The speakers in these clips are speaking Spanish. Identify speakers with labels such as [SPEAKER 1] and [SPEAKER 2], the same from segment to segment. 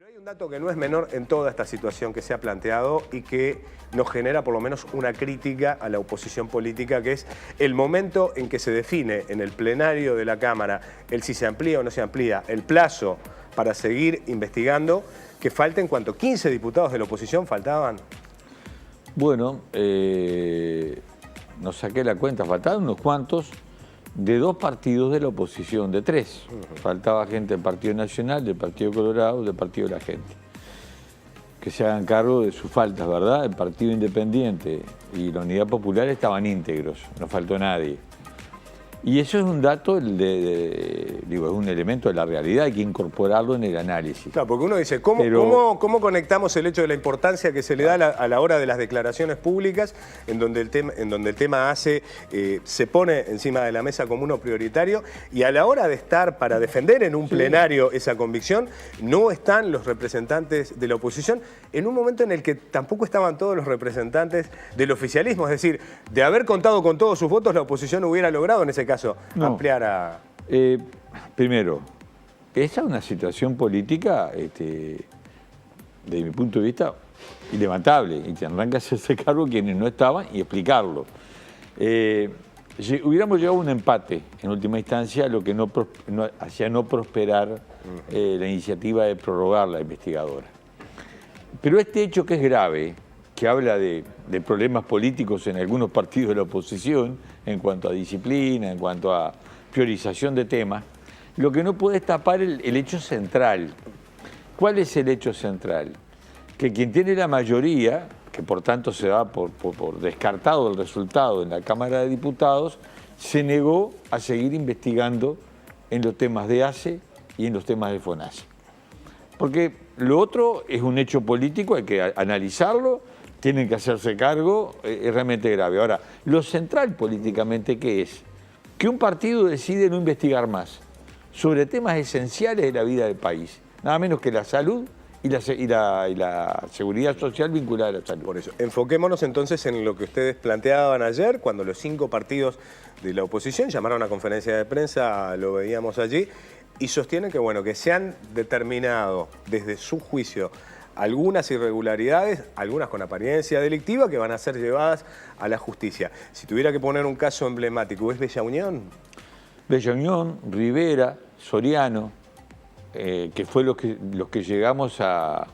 [SPEAKER 1] Pero hay un dato que no es menor en toda esta situación que se ha planteado y que nos genera por lo menos una crítica a la oposición política, que es el momento en que se define en el plenario de la Cámara el si se amplía o no se amplía el plazo para seguir investigando, que falten, ¿cuánto? 15 diputados de la oposición faltaban.
[SPEAKER 2] Bueno, no saqué la cuenta, faltaban unos cuantos de dos partidos de la oposición, de tres. Faltaba gente del Partido Nacional, del Partido Colorado, del Partido de la Gente. Que se hagan cargo de sus faltas, ¿verdad? El Partido Independiente y la Unidad Popular estaban íntegros, no faltó nadie. Y eso es un dato, digo, es un elemento de la realidad, hay que incorporarlo en el análisis.
[SPEAKER 1] Claro, porque uno dice, ¿cómo conectamos el hecho de la importancia que se le da a la hora de las declaraciones públicas, en donde el tema se pone encima de la mesa como uno prioritario, y a la hora de estar para defender en un plenario esa convicción, no están los representantes de la oposición, en un momento en el que tampoco estaban todos los representantes del oficialismo? Es decir, de haber contado con todos sus votos, la oposición hubiera logrado en ese caso ampliar a...
[SPEAKER 2] Primero, esa es una situación política, desde mi punto de vista, ilevantable, y tendrán que hacerse cargo quienes no estaban y explicarlo. Hubiéramos llegado a un empate en última instancia, lo que hacía no prosperar la iniciativa de prorrogar la investigadora. Pero este hecho, que es grave, que habla de problemas políticos en algunos partidos de la oposición, en cuanto a disciplina, en cuanto a priorización de temas, lo que no puede es tapar el hecho central. ¿Cuál es el hecho central? Que quien tiene la mayoría, que por tanto se da por descartado el resultado en la Cámara de Diputados, se negó a seguir investigando en los temas de ACE y en los temas de FONASA. Porque lo otro es un hecho político, hay que analizarlo, tienen que hacerse cargo, es realmente grave. Ahora, lo central políticamente, ¿qué es? Que un partido decide no investigar más sobre temas esenciales de la vida del país, nada menos que la salud y la seguridad social vinculada a la salud.
[SPEAKER 1] Por eso, enfoquémonos entonces en lo que ustedes planteaban ayer, cuando los 5 partidos de la oposición llamaron a conferencia de prensa, lo veíamos allí, y sostienen que, bueno, que se han determinado desde su juicio algunas irregularidades, algunas con apariencia delictiva, que van a ser llevadas a la justicia. Si tuviera que poner un caso emblemático, ¿es Bella Unión?
[SPEAKER 2] Bella Unión, Rivera, Soriano, que fue los que llegamos a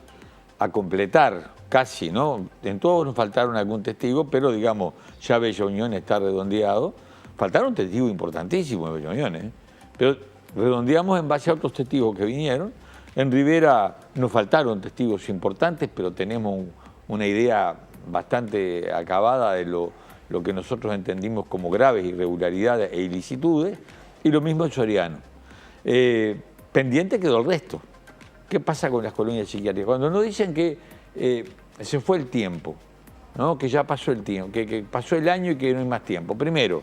[SPEAKER 2] completar casi, ¿no? En todos nos faltaron algún testigo, pero digamos, ya Bella Unión está redondeado. Faltaron testigos importantísimos en Bella Unión, pero redondeamos en base a otros testigos que vinieron. En Rivera nos faltaron testigos importantes, pero tenemos una idea bastante acabada de lo que nosotros entendimos como graves irregularidades e ilicitudes, y lo mismo en Soriano. Pendiente quedó el resto. ¿Qué pasa con las colonias psiquiátricas? Cuando nos dicen que se fue el tiempo, ¿no? Que ya pasó el tiempo, que pasó el año y que no hay más tiempo. Primero,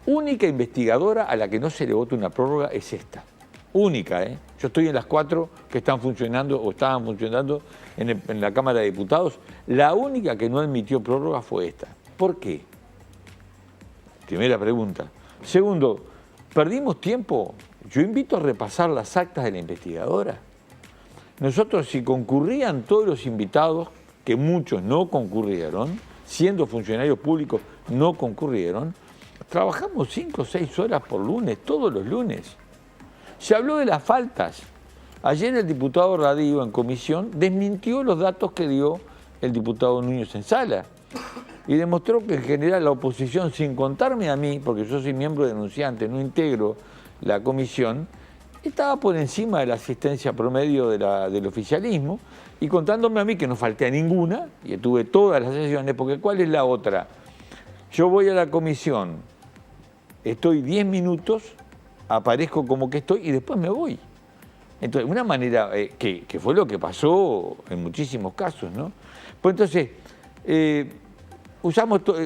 [SPEAKER 2] única investigadora a la que no se le vota una prórroga es esta. Única, ¿eh? Yo estoy en las 4 que están funcionando o estaban funcionando en la Cámara de Diputados. La única que no admitió prórroga fue esta. ¿Por qué? Primera pregunta. Segundo, ¿perdimos tiempo? Yo invito a repasar las actas de la investigadora. Nosotros, si concurrían todos los invitados, que muchos no concurrieron, siendo funcionarios públicos no concurrieron, trabajamos 5 o 6 horas por lunes, todos los lunes. Se habló de las faltas. Ayer el diputado Radío en comisión desmintió los datos que dio el diputado Núñez en sala y demostró que en general la oposición, sin contarme a mí, porque yo soy miembro denunciante, no integro la comisión, estaba por encima de la asistencia promedio del oficialismo, y contándome a mí que no falté a ninguna, y tuve todas las sesiones, porque ¿cuál es la otra? Yo voy a la comisión, estoy 10 minutos, aparezco como que estoy y después me voy. Entonces, una manera que fue lo que pasó en muchísimos casos, ¿no? Pues entonces,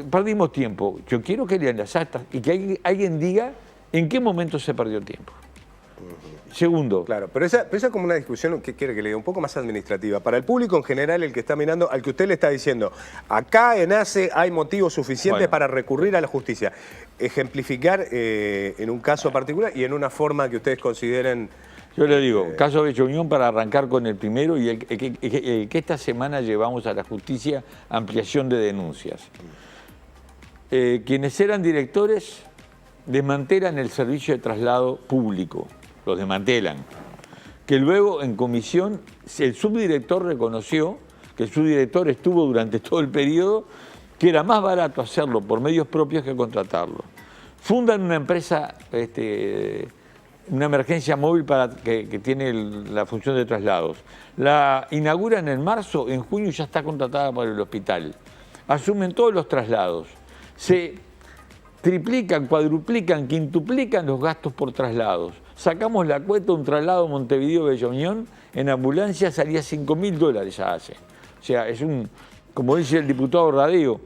[SPEAKER 2] perdimos tiempo. Yo quiero que lean las actas y que alguien diga en qué momento se perdió tiempo. Segundo.
[SPEAKER 1] Claro, pero esa es como una discusión que quiere que le diga un poco más administrativa. Para el público en general, el que está mirando, al que usted le está diciendo, acá en ACE hay motivos suficientes para recurrir a la justicia. Ejemplificar en un caso particular y en una forma que ustedes consideren
[SPEAKER 2] Yo le digo, caso Bella Unión para arrancar con el primero y el que esta semana llevamos a la justicia, ampliación de denuncias. Quienes eran directores desmantelan el servicio de traslado público, los desmantelan. Que luego en comisión el subdirector reconoció que el subdirector estuvo durante todo el periodo que era más barato hacerlo por medios propios que contratarlo. Fundan una empresa, una emergencia móvil que tiene la función de traslados. La inauguran en marzo, en junio ya está contratada por el hospital. Asumen todos los traslados. Se triplican, cuadruplican, quintuplican los gastos por traslados. Sacamos la cuenta, un traslado Montevideo-Bella Unión en ambulancia salía $5.000 ya hace. O sea, es como dice el diputado Radeo,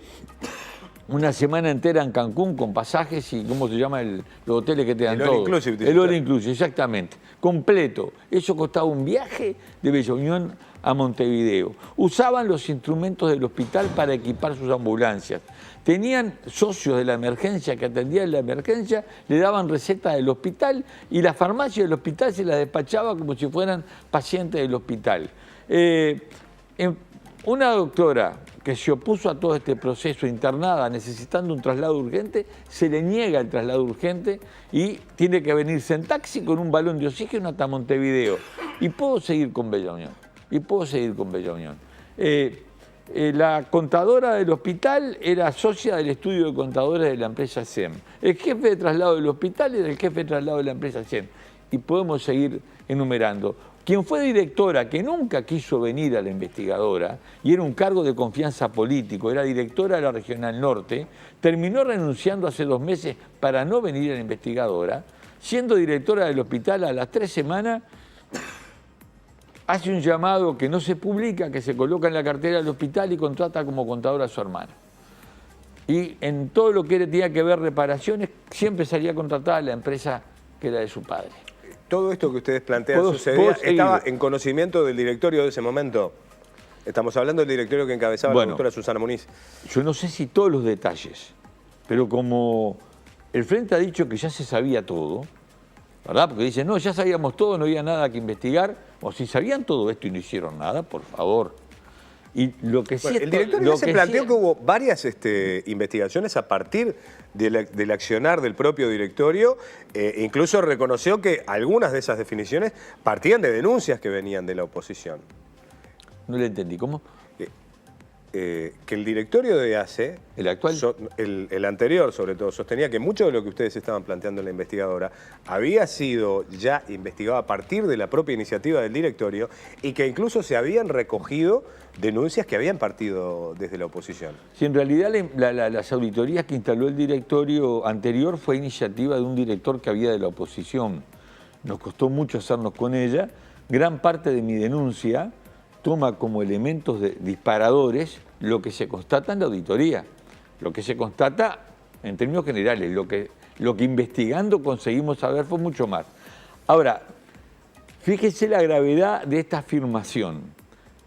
[SPEAKER 2] una semana entera en Cancún con pasajes y, ¿cómo se llama? Los hoteles que te dan todo. El all inclusive, exactamente. Completo. Eso costaba un viaje de Bella Unión a Montevideo. Usaban los instrumentos del hospital para equipar sus ambulancias. Tenían socios de la emergencia que atendían la emergencia, le daban recetas del hospital y la farmacia del hospital se las despachaba como si fueran pacientes del hospital. Una doctora que se opuso a todo este proceso internada necesitando un traslado urgente, se le niega el traslado urgente y tiene que venirse en taxi con un balón de oxígeno hasta Montevideo. Y puedo seguir con Bella Unión. La contadora del hospital era socia del estudio de contadores de la empresa SEM. El jefe de traslado del hospital era el jefe de traslado de la empresa SEM. Y podemos seguir enumerando. Quien fue directora, que nunca quiso venir a la investigadora, y era un cargo de confianza político, era directora de la Regional Norte, terminó renunciando hace 2 meses para no venir a la investigadora, siendo directora del hospital a las 3 semanas, hace un llamado que no se publica, que se coloca en la cartera del hospital y contrata como contadora a su hermana. Y en todo lo que tenía que ver reparaciones, siempre salía contratada a la empresa que era de su padre.
[SPEAKER 1] Todo esto que ustedes plantean sucedía, ¿estaba en conocimiento del directorio de ese momento? Estamos hablando del directorio que encabezaba la doctora Susana Muniz.
[SPEAKER 2] Yo no sé si todos los detalles, pero como el Frente ha dicho que ya se sabía todo, ¿verdad? Porque dicen, no, ya sabíamos todo, no había nada que investigar. O si sabían todo esto y no hicieron nada, por favor. Y lo que sí
[SPEAKER 1] el directorio se planteó que hubo varias investigaciones a partir del accionar del propio directorio. Incluso reconoció que algunas de esas definiciones partían de denuncias que venían de la oposición.
[SPEAKER 2] No le entendí, ¿cómo?
[SPEAKER 1] Que el directorio de ACE,
[SPEAKER 2] ¿el actual?
[SPEAKER 1] El anterior sobre todo, sostenía que mucho de lo que ustedes estaban planteando en la investigadora había sido ya investigado a partir de la propia iniciativa del directorio y que incluso se habían recogido denuncias que habían partido desde la oposición.
[SPEAKER 2] Sí, en realidad las auditorías que instaló el directorio anterior fue iniciativa de un director que había de la oposición. Nos costó mucho hacernos con ella. Gran parte de mi denuncia toma como elementos disparadores lo que se constata en la auditoría. Lo que se constata, en términos generales, lo que investigando conseguimos saber fue mucho más. Ahora, fíjese la gravedad de esta afirmación,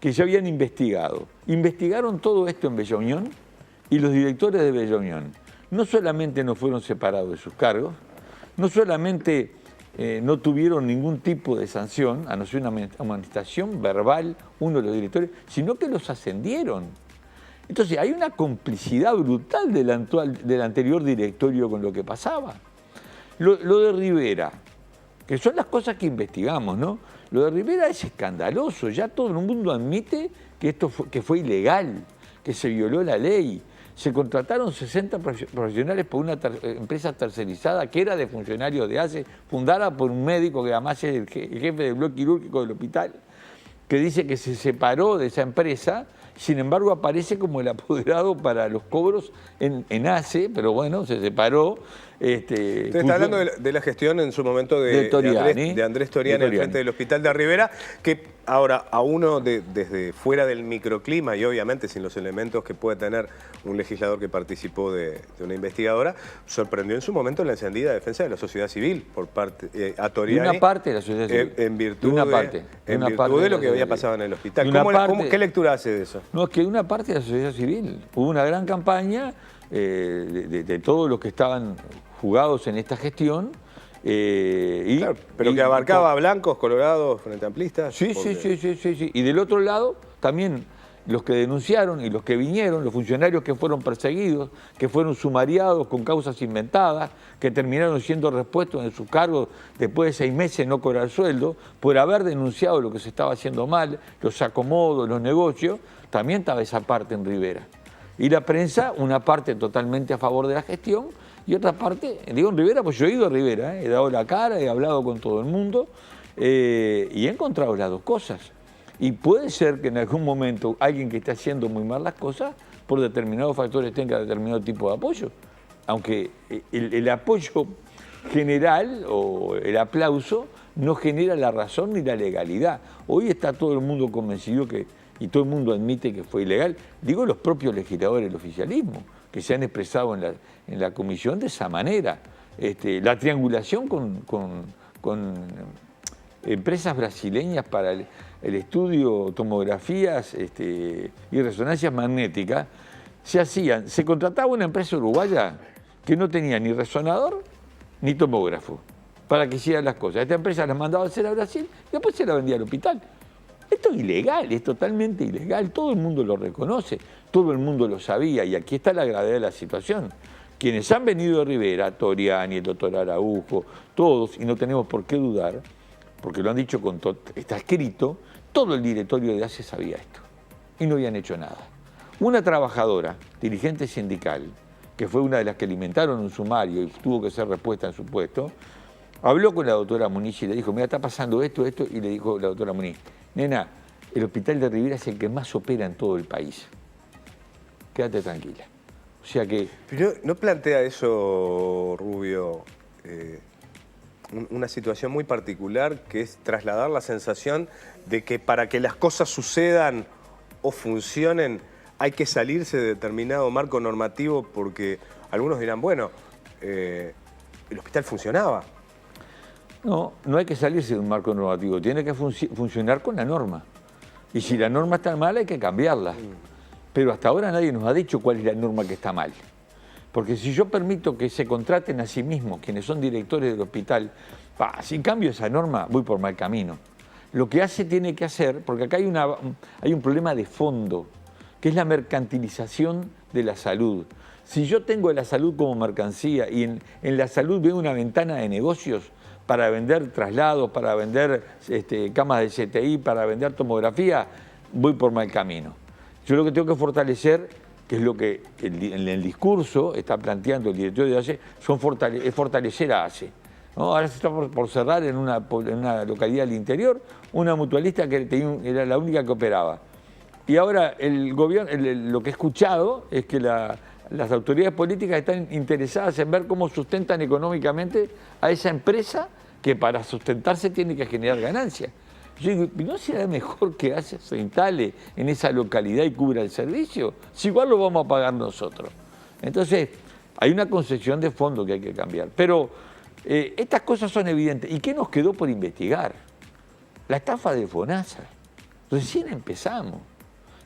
[SPEAKER 2] que ya habían investigado. Investigaron todo esto en Bella Unión y los directores de Bella Unión no solamente no fueron separados de sus cargos, no solamente no tuvieron ningún tipo de sanción, a no ser una amonestación verbal, uno de los directores, sino que los ascendieron. Entonces hay una complicidad brutal del anterior directorio con lo que pasaba. Lo de Rivera, que son las cosas que investigamos, ¿no? Lo de Rivera es escandaloso, ya todo el mundo admite que esto fue ilegal, que se violó la ley. Se contrataron 60 profesionales por una empresa tercerizada que era de funcionarios de ACE, fundada por un médico que además es el jefe del bloque quirúrgico del hospital, que dice que se separó de esa empresa, sin embargo aparece como el apoderado para los cobros en ACE, pero bueno, se separó.
[SPEAKER 1] Usted está hablando de la gestión en su momento de Andrés Toriani al frente del hospital de Rivera, que ahora a uno desde fuera del microclima y obviamente sin los elementos que puede tener un legislador que participó de una investigadora, sorprendió en su momento la encendida defensa de la sociedad civil por parte a Toriani.
[SPEAKER 2] De una parte de la sociedad civil.
[SPEAKER 1] En virtud de lo que había pasado en el hospital. ¿Qué lectura hace de eso?
[SPEAKER 2] No, es que de una parte de la sociedad civil. Hubo una gran campaña de todos los que estaban jugados en esta gestión
[SPEAKER 1] Claro, pero que abarcaba blancos, colorados, frente amplistas.
[SPEAKER 2] Sí. Y del otro lado, también los que denunciaron y los que vinieron, los funcionarios que fueron perseguidos, que fueron sumariados con causas inventadas, que terminaron siendo repuestos en sus cargos después de 6 meses no cobrar sueldo, por haber denunciado lo que se estaba haciendo mal, los acomodos, los negocios, también estaba esa parte en Rivera. Y la prensa, una parte totalmente a favor de la gestión, y otra parte, digo en Rivera, pues yo he ido a Rivera, he dado la cara, he hablado con todo el mundo y he encontrado las dos cosas. Y puede ser que en algún momento alguien que esté haciendo muy mal las cosas, por determinados factores tenga determinado tipo de apoyo. Aunque el apoyo general o el aplauso no genera la razón ni la legalidad. Hoy está todo el mundo convencido y todo el mundo admite que fue ilegal. Digo los propios legisladores del oficialismo, que se han expresado en la comisión de esa manera. La triangulación con empresas brasileñas para el estudio, tomografías y resonancias magnéticas, se contrataba una empresa uruguaya que no tenía ni resonador ni tomógrafo para que hicieran las cosas. Esta empresa las mandaba a hacer a Brasil y después se la vendía al hospital. Esto es ilegal, es totalmente ilegal, todo el mundo lo reconoce, todo el mundo lo sabía y aquí está la gravedad de la situación. Quienes han venido de Rivera, Toriani, el doctor Araujo, todos, y no tenemos por qué dudar, porque lo han dicho está escrito, todo el directorio de ACE sabía esto y no habían hecho nada. Una trabajadora, dirigente sindical, que fue una de las que alimentaron un sumario y tuvo que ser repuesta en su puesto, habló con la doctora Muniz y le dijo, mira, está pasando esto, y le dijo la doctora Muniz, nena, el hospital de Rivera es el que más opera en todo el país. Quédate tranquila. O sea que...
[SPEAKER 1] Pero ¿no plantea eso, Rubio, una situación muy particular, que es trasladar la sensación de que para que las cosas sucedan o funcionen hay que salirse de determinado marco normativo? Porque algunos dirán, bueno, el hospital funcionaba.
[SPEAKER 2] No hay que salirse de un marco normativo, tiene que funcionar con la norma. Y si la norma está mal hay que cambiarla. Pero hasta ahora nadie nos ha dicho cuál es la norma que está mal. Porque si yo permito que se contraten a sí mismos quienes son directores del hospital, si cambio esa norma voy por mal camino. Lo que tiene que hacer, porque acá hay un problema de fondo, que es la mercantilización de la salud. Si yo tengo la salud como mercancía y en la salud veo una ventana de negocios para vender traslados, para vender camas de CTI, para vender tomografía, voy por mal camino. Yo lo que tengo que fortalecer, que es lo que en el discurso está planteando el directorio de ACE, es fortalecer a ACE. ¿No? Ahora se está por cerrar en una localidad del interior una mutualista que era la única que operaba. Y ahora el gobierno, lo que he escuchado es que las autoridades políticas están interesadas en ver cómo sustentan económicamente a esa empresa que para sustentarse tiene que generar ganancias. Yo digo, ¿no será mejor que ACE se instale en esa localidad y cubra el servicio? Si igual lo vamos a pagar nosotros. Entonces, hay una concepción de fondo que hay que cambiar. Pero estas cosas son evidentes. ¿Y qué nos quedó por investigar? La estafa de FONASA. Recién empezamos.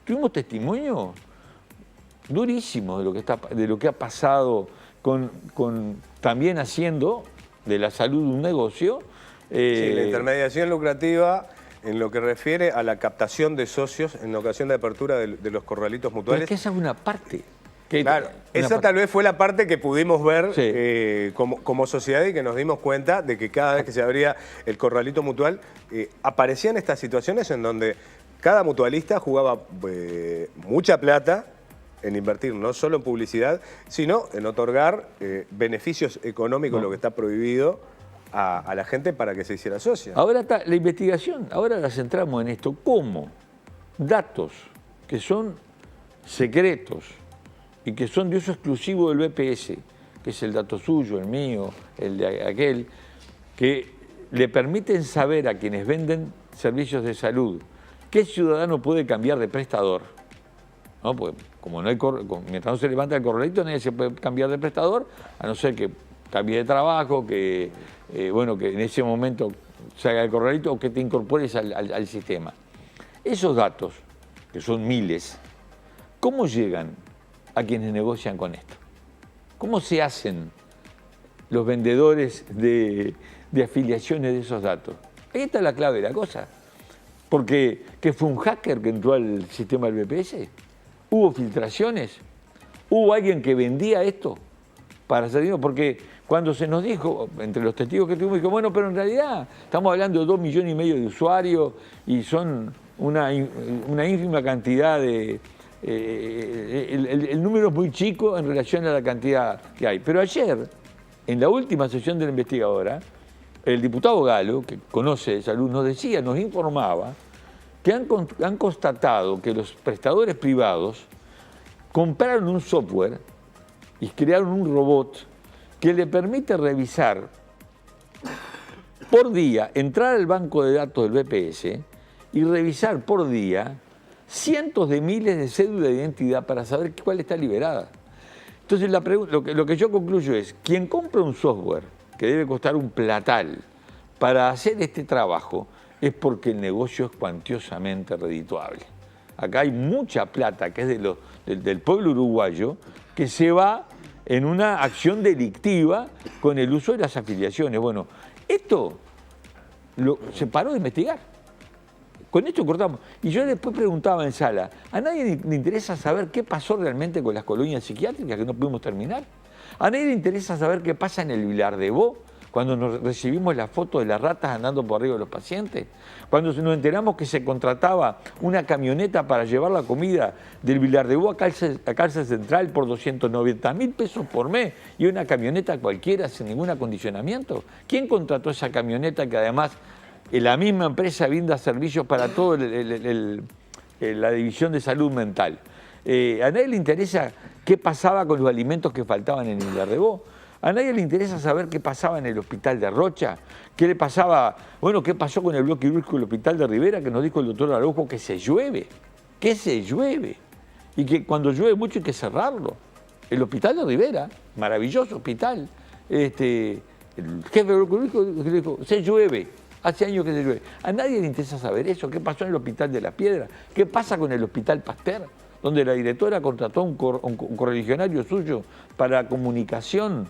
[SPEAKER 2] Tuvimos testimonio durísimo de lo que ha pasado también haciendo de la salud un negocio.
[SPEAKER 1] Sí, la intermediación lucrativa en lo que refiere a la captación de socios en ocasión de apertura de los corralitos mutuales.
[SPEAKER 2] Pero es que esa es una parte.
[SPEAKER 1] Claro, esa tal vez fue la parte que pudimos ver como sociedad y que nos dimos cuenta de que cada vez que se abría el corralito mutual aparecían estas situaciones en donde cada mutualista jugaba mucha plata en invertir no solo en publicidad, sino en otorgar beneficios económicos, lo que está prohibido, a la gente para que se hiciera socia.
[SPEAKER 2] Ahora está la investigación, ahora la centramos en esto. ¿Cómo? Datos que son secretos y que son de uso exclusivo del BPS, que es el dato suyo, el mío, el de aquel, que le permiten saber a quienes venden servicios de salud qué ciudadano puede cambiar de prestador. ¿No? Pues, como no hay mientras no se levanta el corralito, nadie se puede cambiar de prestador, a no ser que cambie de trabajo, que en ese momento se haga el corralito o que te incorpores al sistema. Esos datos, que son miles, ¿cómo llegan a quienes negocian con esto? ¿Cómo se hacen los vendedores de afiliaciones de esos datos. Ahí está la clave de la cosa. Porque ¿que fue un hacker que entró al sistema del BPS? ¿Hubo filtraciones? ¿Hubo alguien que vendía esto para hacer dinero? Porque cuando se nos dijo, entre los testigos que tuvimos, dijo, bueno, pero en realidad estamos hablando de 2,5 millones de usuarios y son una ínfima cantidad de... el número es muy chico en relación a la cantidad que hay. Pero ayer, en la última sesión de la investigadora, el diputado Galo, que conoce de salud, nos decía, nos informaba, que han constatado que los prestadores privados compraron un software y crearon un robot que le permite revisar por día, entrar al banco de datos del BPS y revisar por día cientos de miles de cédulas de identidad para saber cuál está liberada. Entonces lo que yo concluyo es, quien compra un software que debe costar un platal para hacer este trabajo es porque el negocio es cuantiosamente redituable. Acá hay mucha plata que es del pueblo uruguayo que se va en una acción delictiva con el uso de las afiliaciones. Bueno, esto se paró de investigar. Con esto cortamos. Y yo después preguntaba en sala, ¿a nadie le interesa saber qué pasó realmente con las colonias psiquiátricas que no pudimos terminar? ¿A nadie le interesa saber qué pasa en el Vilar de Bo cuando nos recibimos la foto de las ratas andando por arriba de los pacientes? Cuando nos enteramos que se contrataba una camioneta para llevar la comida del Vilar de Bo a Cárcel Central por 290.000 pesos por mes y una camioneta cualquiera sin ningún acondicionamiento. ¿Quién contrató esa camioneta que además la misma empresa brinda servicios para toda la división de salud mental? ¿A nadie le interesa qué pasaba con los alimentos que faltaban en el Vilar de Bo? ¿A nadie le interesa saber qué pasaba en el hospital de Rocha? ¿Qué le pasaba? Bueno, ¿qué pasó con el bloque quirúrgico del hospital de Rivera? Que nos dijo el doctor Araujo que se llueve. Que se llueve. Y que cuando llueve mucho hay que cerrarlo. El hospital de Rivera, maravilloso hospital. El jefe del bloque quirúrgico dijo, se llueve. Hace años que se llueve. ¿A nadie le interesa saber eso? ¿Qué pasó en el hospital de La Piedra? ¿Qué pasa con el hospital Pasteur? Donde la directora contrató a un correligionario suyo para comunicación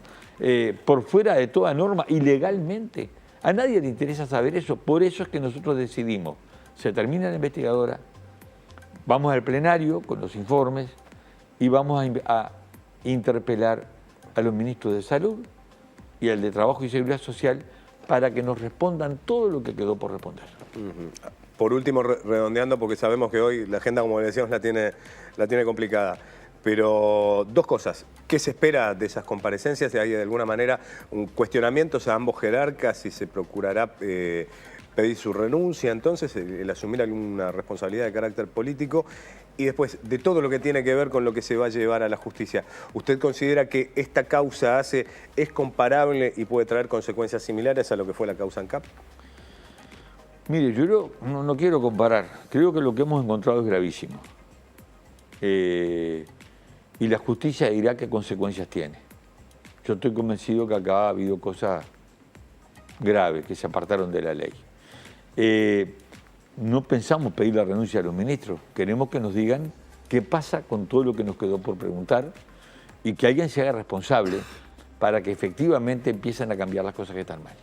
[SPEAKER 2] por fuera de toda norma, ilegalmente. A nadie le interesa saber eso, por eso es que nosotros decidimos, se termina la investigadora, vamos al plenario con los informes y vamos a interpelar a los ministros de Salud y al de Trabajo y Seguridad Social para que nos respondan todo lo que quedó por responder.
[SPEAKER 1] Por último, redondeando, porque sabemos que hoy la agenda, como decíamos, la tiene complicada. Pero dos cosas. ¿Qué se espera de esas comparecencias? ¿Hay de alguna manera un cuestionamiento a ambos jerarcas si se procurará pedir su renuncia? Entonces, el asumir alguna responsabilidad de carácter político. Y después, de todo lo que tiene que ver con lo que se va a llevar a la justicia, ¿usted considera que esta causa es comparable y puede traer consecuencias similares a lo que fue la causa ANCAP?
[SPEAKER 2] Mire, yo no quiero comparar. Creo que lo que hemos encontrado es gravísimo. Y la justicia dirá qué consecuencias tiene. Yo estoy convencido que acá ha habido cosas graves que se apartaron de la ley. No pensamos pedir la renuncia a los ministros. Queremos que nos digan qué pasa con todo lo que nos quedó por preguntar y que alguien se haga responsable para que efectivamente empiecen a cambiar las cosas que están mal.